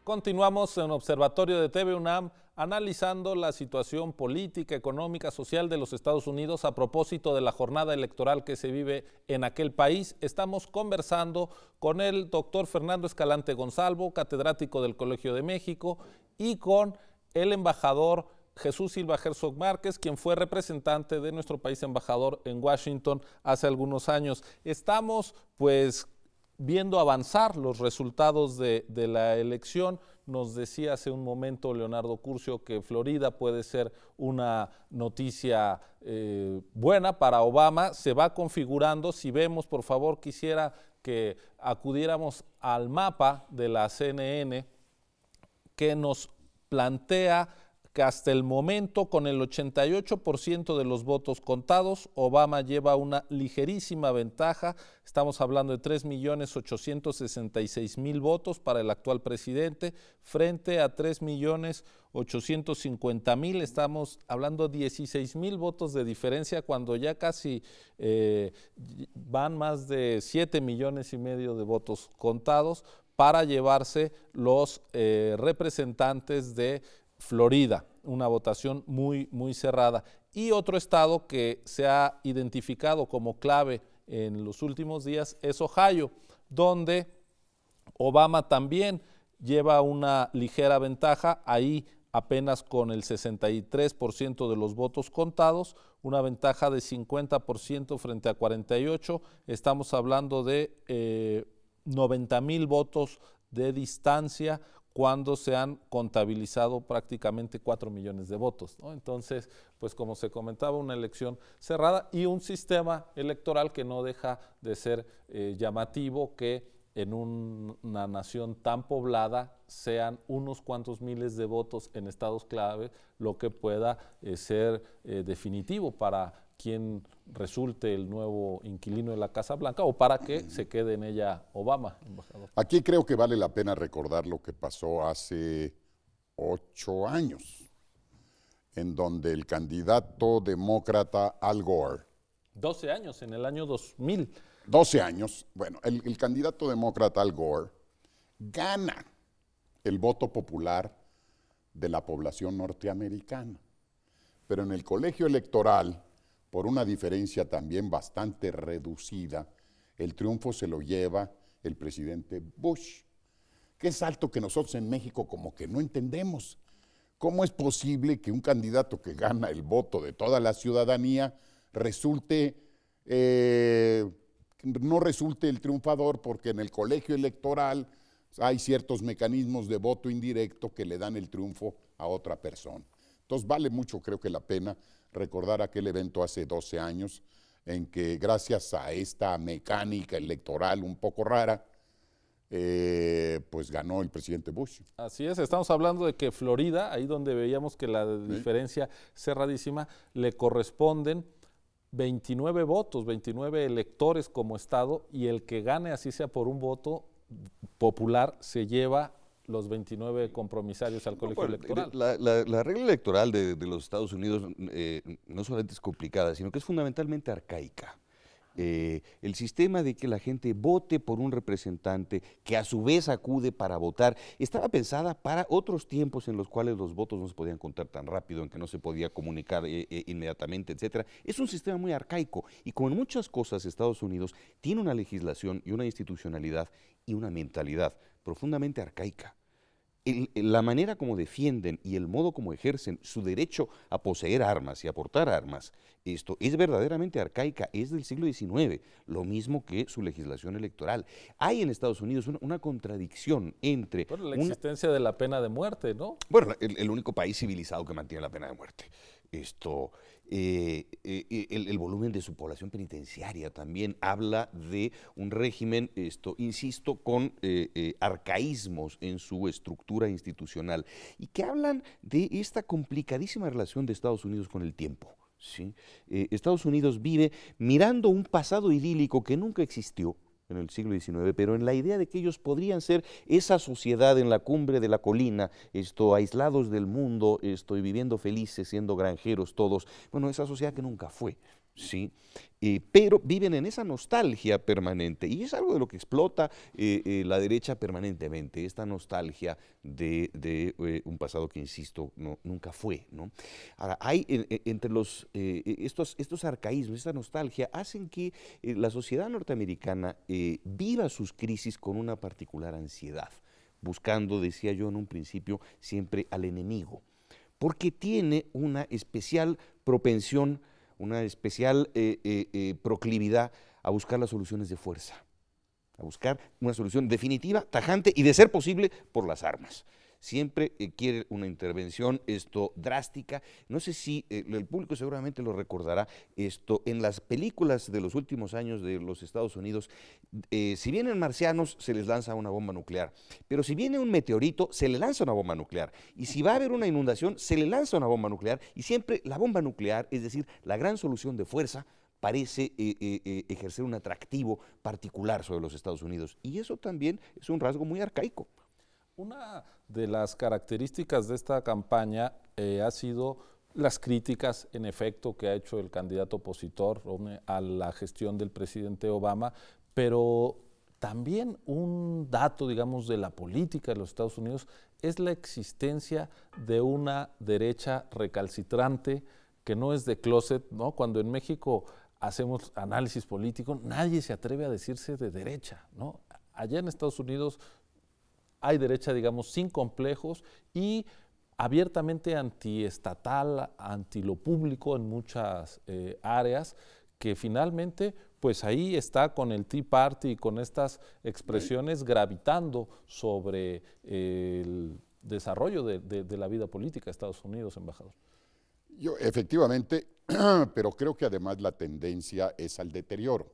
Continuamos en Observatorio de TV UNAM analizando la situación política, económica, social de los Estados Unidos a propósito de la jornada electoral que se vive en aquel país. Estamos conversando con el doctor Fernando Escalante Gonzalvo, catedrático del Colegio de México, y con el embajador Jesús Silva Herzog Márquez, quien fue representante de nuestro país embajador en Washington hace algunos años. Estamos viendo avanzar los resultados de la elección. Nos decía hace un momento Leonardo Curcio que Florida puede ser una noticia buena para Obama. Se va configurando. Si vemos, por favor, quisiera que acudiéramos al mapa de la CNN que nos plantea que hasta el momento, con el 88% de los votos contados, Obama lleva una ligerísima ventaja. Estamos hablando de 3.866.000 votos para el actual presidente, frente a 3.850.000. Estamos hablando de 16.000 votos de diferencia, cuando ya casi van más de 7,5 millones de votos contados para llevarse los representantes de Florida, una votación muy cerrada. Y otro estado que se ha identificado como clave en los últimos días es Ohio, donde Obama también lleva una ligera ventaja, ahí apenas con el 63% de los votos contados, una ventaja de 50% frente a 48%. Estamos hablando de 90,000 votos de distancia, cuando se han contabilizado prácticamente 4 millones de votos, ¿no? Entonces, pues como se comentaba, una elección cerrada y un sistema electoral que no deja de ser llamativo, que en una nación tan poblada sean unos cuantos miles de votos en estados clave, lo que pueda ser definitivo para quien resulte el nuevo inquilino de la Casa Blanca o para que se quede en ella Obama, embajador. Aquí creo que vale la pena recordar lo que pasó hace 8 años, en donde el candidato demócrata Al Gore. 12 años, en el año 2000. 12 años, bueno, el candidato demócrata Al Gore gana el voto popular de la población norteamericana, pero en el colegio electoral, por una diferencia también bastante reducida, el triunfo se lo lleva el presidente Bush. Qué salto que nosotros en México como que no entendemos. ¿Cómo es posible que un candidato que gana el voto de toda la ciudadanía no resulte el triunfador? Porque en el colegio electoral hay ciertos mecanismos de voto indirecto que le dan el triunfo a otra persona. Entonces vale mucho, creo que la pena, recordar aquel evento hace 12 años en que gracias a esta mecánica electoral un poco rara, pues ganó el presidente Bush. Así es, estamos hablando de que Florida, ahí donde veíamos que la diferencia cerradísima, le corresponden 29 votos, 29 electores como estado, y el que gane, así sea por un voto popular, se lleva los 29 compromisarios al colegio electoral. La regla electoral de los Estados Unidos no solamente es complicada, sino que es fundamentalmente arcaica. El sistema de que la gente vote por un representante que a su vez acude para votar estaba pensada para otros tiempos en los cuales los votos no se podían contar tan rápido, en que no se podía comunicar inmediatamente, etcétera. Es un sistema muy arcaico y, como en muchas cosas, Estados Unidos tiene una legislación y una institucionalidad y una mentalidad profundamente arcaica. La manera como defienden y el modo como ejercen su derecho a poseer armas y a portar armas, esto es verdaderamente arcaica, es del siglo XIX, lo mismo que su legislación electoral. Hay en Estados Unidos una contradicción entre... Bueno, la existencia de la pena de muerte, ¿no? Bueno, el único país civilizado que mantiene la pena de muerte. El volumen de su población penitenciaria también habla de un régimen, insisto, con arcaísmos en su estructura institucional y que hablan de esta complicadísima relación de Estados Unidos con el tiempo. ¿Sí? Estados Unidos vive mirando un pasado idílico que nunca existió en el siglo XIX, pero en la idea de que ellos podrían ser esa sociedad en la cumbre de la colina, aislados del mundo, y viviendo felices, siendo granjeros todos. Bueno, esa sociedad que nunca fue. ¿sí? Pero viven en esa nostalgia permanente y es algo de lo que explota la derecha permanentemente, esta nostalgia de un pasado que, insisto, nunca fue, ¿no? Ahora, hay entre estos arcaísmos, esta nostalgia, hacen que la sociedad norteamericana viva sus crisis con una particular ansiedad, buscando, decía yo en un principio, siempre al enemigo, porque tiene una especial propensión, una especial proclividad a buscar las soluciones de fuerza, a buscar una solución definitiva, tajante y, de ser posible, por las armas. Siempre quiere una intervención drástica. No sé si el público seguramente lo recordará, en las películas de los últimos años de los Estados Unidos, si vienen marcianos se les lanza una bomba nuclear, pero si viene un meteorito se le lanza una bomba nuclear, y si va a haber una inundación se le lanza una bomba nuclear, y siempre la bomba nuclear, es decir, la gran solución de fuerza, parece ejercer un atractivo particular sobre los Estados Unidos, y eso también es un rasgo muy arcaico. Una de las características de esta campaña ha sido las críticas, en efecto, que ha hecho el candidato opositor a la gestión del presidente Obama, pero también un dato, digamos, de la política de los Estados Unidos es la existencia de una derecha recalcitrante que no es de closet, ¿no? Cuando en México hacemos análisis político, nadie se atreve a decirse de derecha, ¿no? Allá en Estados Unidos hay derecha, digamos, sin complejos y abiertamente antiestatal, anti lo público en muchas áreas, que finalmente, pues ahí está con el Tea Party y con estas expresiones gravitando sobre el desarrollo de la vida política de Estados Unidos, embajador. Yo, efectivamente, pero creo que además la tendencia es al deterioro.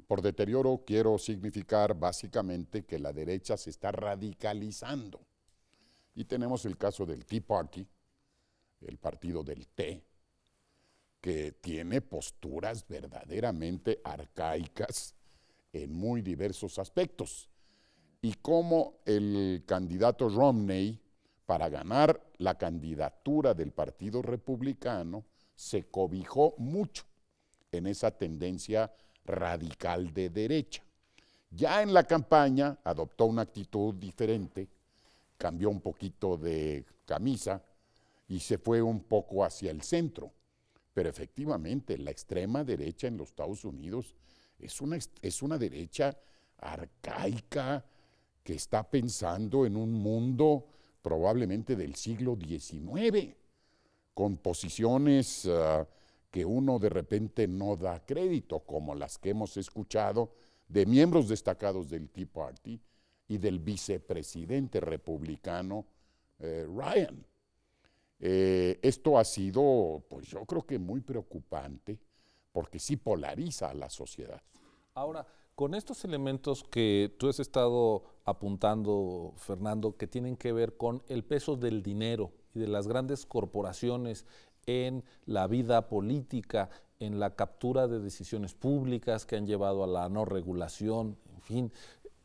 Por deterioro quiero significar básicamente que la derecha se está radicalizando. Y tenemos el caso del Tea Party, el partido del té, que tiene posturas verdaderamente arcaicas en muy diversos aspectos. Y cómo el candidato Romney, para ganar la candidatura del Partido Republicano, se cobijó mucho en esa tendencia radical de derecha. Ya en la campaña adoptó una actitud diferente, cambió un poquito de camisa y se fue un poco hacia el centro. Pero efectivamente la extrema derecha en los Estados Unidos es una derecha arcaica que está pensando en un mundo probablemente del siglo XIX, con posiciones que uno de repente no da crédito, como las que hemos escuchado de miembros destacados del Tea Party y del vicepresidente republicano Ryan. Esto ha sido, pues yo creo que muy preocupante, porque sí polariza a la sociedad. Ahora, con estos elementos que tú has estado apuntando, Fernando, que tienen que ver con el peso del dinero y de las grandes corporaciones en la vida política, en la captura de decisiones públicas que han llevado a la no regulación, en fin,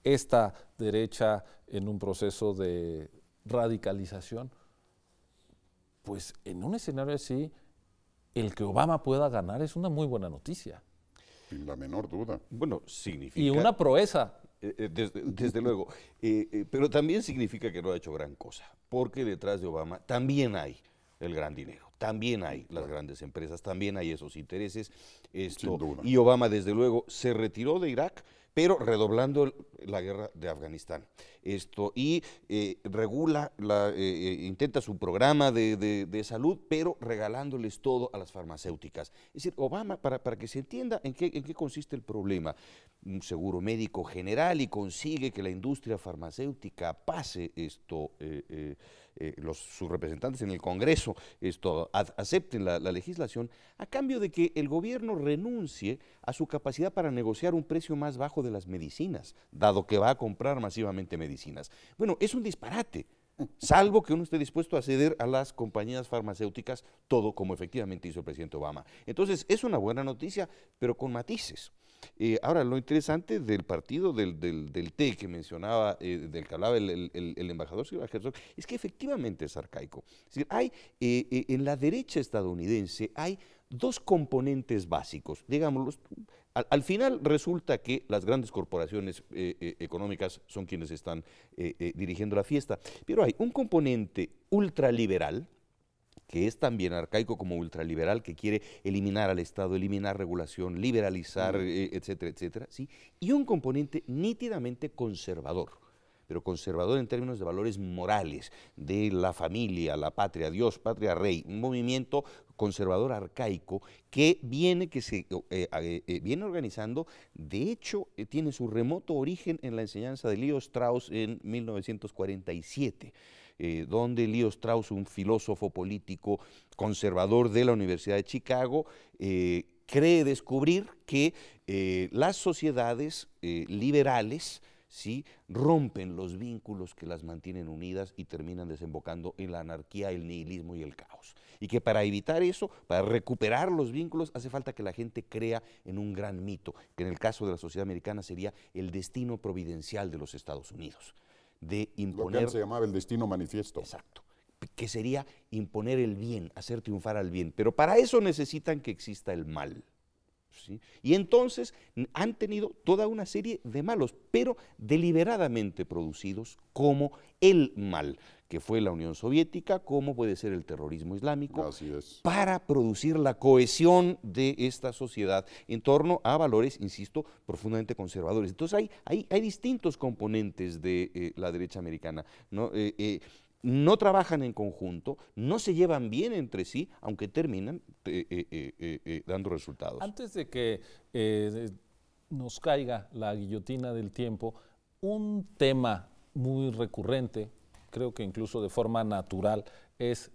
esta derecha en un proceso de radicalización, pues en un escenario así, el que Obama pueda ganar es una muy buena noticia. Sin la menor duda. Bueno, significa... Y una proeza. Desde luego, pero también significa que no ha hecho gran cosa, porque detrás de Obama también hay el gran dinero, también hay las grandes empresas, también hay esos intereses. Sin duda. Y Obama, desde luego, se retiró de Irak, pero redoblando la guerra de Afganistán. Regula, intenta su programa de salud, pero regalándoles todo a las farmacéuticas. Es decir, Obama, para que se entienda en qué consiste el problema, un seguro médico general y consigue que la industria farmacéutica pase sus representantes en el Congreso acepten la legislación, a cambio de que el gobierno renuncie a su capacidad para negociar un precio más bajo de las medicinas, dado que va a comprar masivamente medicinas. Bueno, es un disparate, salvo que uno esté dispuesto a ceder a las compañías farmacéuticas todo, como efectivamente hizo el presidente Obama. Entonces, es una buena noticia, pero con matices. Ahora, lo interesante del partido del T que mencionaba, del que hablaba el embajador Silva Herzog, es que efectivamente es arcaico. Es decir, hay, en la derecha estadounidense hay dos componentes básicos, digámoslo. Al final resulta que las grandes corporaciones económicas son quienes están dirigiendo la fiesta, pero hay un componente ultraliberal, que es también arcaico como ultraliberal, que quiere eliminar al Estado, eliminar regulación, liberalizar, etcétera, etcétera, ¿sí? Y un componente nítidamente conservador, pero conservador en términos de valores morales, de la familia, la patria, Dios, patria, rey, un movimiento conservador arcaico que viene viene organizando, de hecho tiene su remoto origen en la enseñanza de Leo Strauss en 1947, donde Leo Strauss, un filósofo político conservador de la Universidad de Chicago, cree descubrir que las sociedades liberales, ¿sí?, rompen los vínculos que las mantienen unidas y terminan desembocando en la anarquía, el nihilismo y el caos. Y que para evitar eso, para recuperar los vínculos, hace falta que la gente crea en un gran mito, que en el caso de la sociedad americana sería el destino providencial de los Estados Unidos, de imponer... Lo que antes se llamaba el destino manifiesto. Exacto. Que sería imponer el bien, hacer triunfar al bien. Pero para eso necesitan que exista el mal. ¿Sí? Y entonces han tenido toda una serie de malos, pero deliberadamente producidos como el mal, que fue la Unión Soviética, como puede ser el terrorismo islámico, para producir la cohesión de esta sociedad en torno a valores, insisto, profundamente conservadores. Entonces hay distintos componentes de la derecha americana, ¿no? No trabajan en conjunto, no se llevan bien entre sí, aunque terminan dando resultados. Antes de que nos caiga la guillotina del tiempo, un tema muy recurrente, creo que incluso de forma natural, es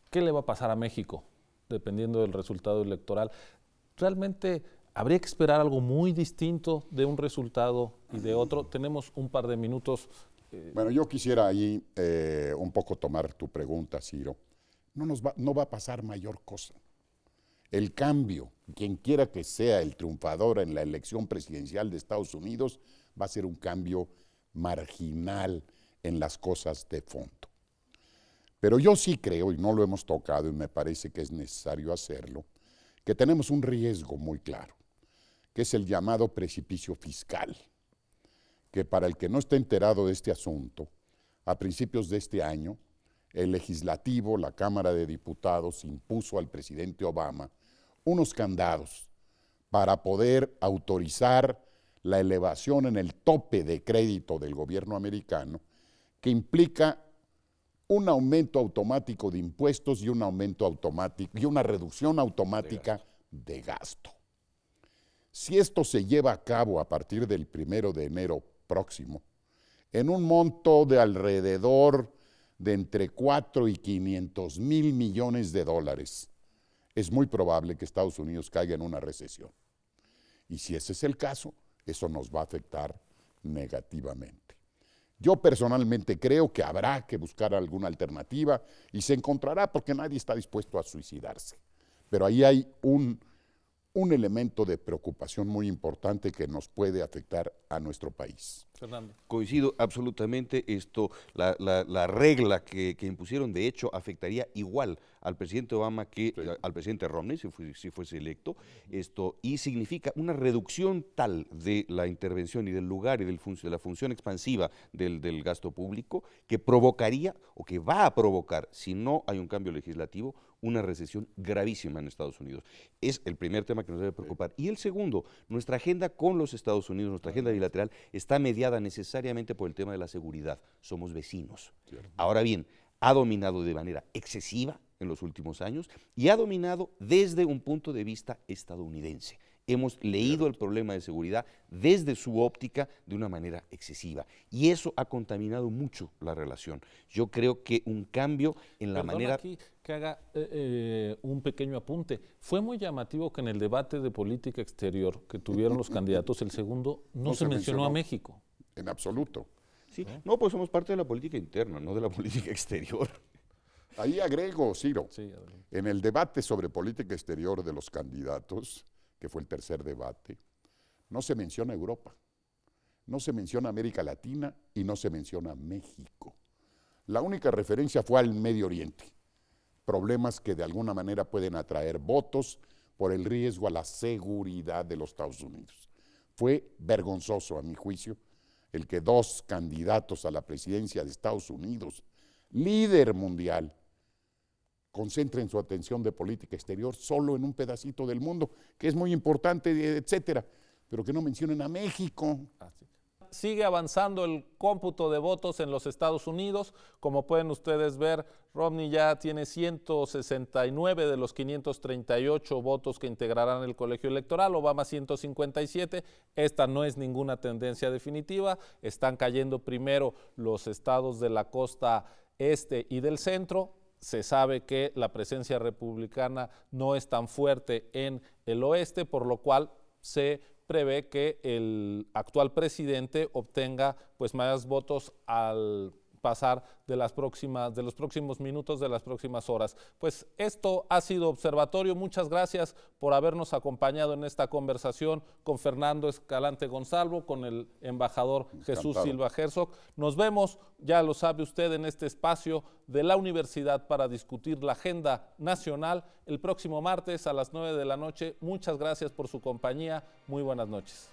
¿qué le va a pasar a México dependiendo del resultado electoral? ¿Realmente habría que esperar algo muy distinto de un resultado y de otro? Tenemos un par de minutos. Bueno, yo quisiera ahí un poco tomar tu pregunta, Ciro. No va a pasar mayor cosa. El cambio, quien quiera que sea el triunfador en la elección presidencial de Estados Unidos, va a ser un cambio marginal en las cosas de fondo. Pero yo sí creo, y no lo hemos tocado y me parece que es necesario hacerlo, que tenemos un riesgo muy claro, que es el llamado precipicio fiscal, que para el que no esté enterado de este asunto, a principios de este año, el legislativo, la Cámara de Diputados, impuso al presidente Obama unos candados para poder autorizar la elevación en el tope de crédito del gobierno americano, que implica un aumento automático de impuestos y un aumento automático y una reducción automática de gasto. Si esto se lleva a cabo a partir del 1 de enero próximo, en un monto de alrededor de entre 4 y 500 mil millones de dólares, es muy probable que Estados Unidos caiga en una recesión. Y si ese es el caso, eso nos va a afectar negativamente. Yo personalmente creo que habrá que buscar alguna alternativa y se encontrará porque nadie está dispuesto a suicidarse. Pero ahí hay un elemento de preocupación muy importante que nos puede afectar a nuestro país. Fernando. Coincido absolutamente. La regla que impusieron, de hecho, afectaría igual al presidente Obama que al presidente Romney, si fuese electo, y significa una reducción tal de la intervención y del lugar y de la función expansiva del gasto público, que provocaría, o que va a provocar, si no hay un cambio legislativo, una recesión gravísima en Estados Unidos. Es el primer tema que nos debe preocupar. Y el segundo, nuestra agenda con los Estados Unidos, nuestra agenda bilateral, está mediada necesariamente por el tema de la seguridad. Somos vecinos. Ahora bien, ha dominado de manera excesiva en los últimos años y ha dominado desde un punto de vista estadounidense. Hemos leído el problema de seguridad desde su óptica de una manera excesiva y eso ha contaminado mucho la relación. Yo creo que un cambio en la manera... aquí que haga un pequeño apunte. Fue muy llamativo que en el debate de política exterior que tuvieron los candidatos, el segundo, no se mencionó a México. En absoluto. Sí, no, pues somos parte de la política interna, no de la política exterior. Ahí agrego, Ciro, en el debate sobre política exterior de los candidatos, que fue el tercer debate, no se menciona Europa, no se menciona América Latina y no se menciona México. La única referencia fue al Medio Oriente, problemas que de alguna manera pueden atraer votos por el riesgo a la seguridad de los Estados Unidos. Fue vergonzoso, a mi juicio, el que dos candidatos a la presidencia de Estados Unidos, líder mundial, concentren su atención de política exterior solo en un pedacito del mundo, que es muy importante, etcétera, pero que no mencionen a México. Sigue avanzando el cómputo de votos en los Estados Unidos. Como pueden ustedes ver, Romney ya tiene 169 de los 538 votos que integrarán el colegio electoral, Obama 157. Esta no es ninguna tendencia definitiva. Están cayendo primero los estados de la costa este y del centro. Se sabe que la presencia republicana no es tan fuerte en el oeste, por lo cual se prevé que el actual presidente obtenga pues más votos al pasar de los próximos minutos, de las próximas horas. Pues esto ha sido Observatorio. Muchas gracias por habernos acompañado en esta conversación con Fernando Escalante Gonzalo, con el embajador Jesús Silva Herzog. Nos vemos, ya lo sabe usted, en este espacio de la universidad para discutir la agenda nacional el próximo martes a las 9 de la noche. Muchas gracias por su compañía. Muy buenas noches.